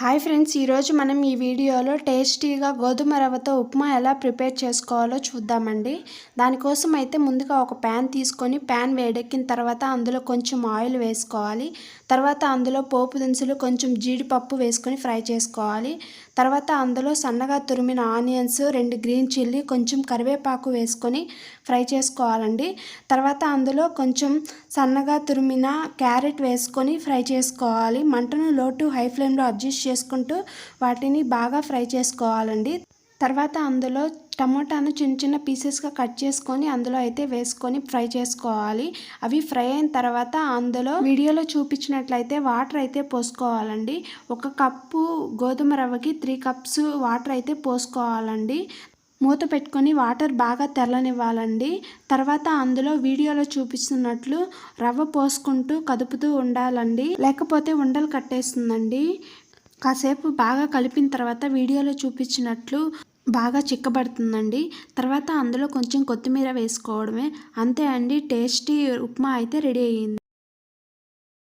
Hi friends, ఈరోజు మనం ఈ వీడియోలో టేస్టీగా గోధుమ రవ్వతో ఉప్మా ఎలా ప్రిపేర్ చేసుకోవాలో చూద్దామండి. దానికోసం అయితే ముందుగా ఒక ప్యాన్ తీసుకొని ప్యాన్ వేడెక్కిన తర్వాత అందులో కొంచెం ఆయిల్ వేసుకోవాలి. తర్వాత అందులో పోపు దినుసులు కొంచెం జీడిపప్పు వేసుకొని ఫ్రై చేసుకోవాలి. తర్వాత అందులో సన్నగా తురిమిన ఆనియన్స్, 2 గ్రీన్ చిల్లీ, కొంచెం కరివేపాకు వేసుకొని ఫ్రై చేసుకోవాలండి. తర్వాత అందులో కొంచెం సన్నగా తురిమిన క్యారెట్ వేసుకొని ఫ్రై చేసుకోవాలి. మంటను లో టు హై ఫ్లేమ్లో అడ్జస్ట్ చేసుకుంటూ వాటిని బాగా ఫ్రై చేసుకోవాలండి. తర్వాత అందులో టమోటాను చిన్న చిన్న పీసెస్గా కట్ చేసుకొని అందులో అయితే వేసుకొని ఫ్రై చేసుకోవాలి. అవి ఫ్రై అయిన తర్వాత అందులో వీడియోలో చూపించినట్లయితే వాటర్ అయితే పోసుకోవాలండి. 1 కప్పు గోధుమ రవ్వకి 3 కప్స్ వాటర్ అయితే పోసుకోవాలండి. మూత పెట్టుకొని వాటర్ బాగా తెల్లనివ్వాలండి. తర్వాత అందులో వీడియోలో చూపిస్తున్నట్లు రవ్వ పోసుకుంటూ కదుపుతూ ఉండాలండి, లేకపోతే ఉండలు కట్టేస్తుందండి. కాసేపు బాగా కలిపిన తర్వాత వీడియోలో చూపించినట్లు బాగా చిక్కబడుతుందండి. తర్వాత అందులో కొంచెం కొత్తిమీర వేసుకోవడమే. అంతే అండి, టేస్టీ ఉప్మా అయితే రెడీ అయ్యింది.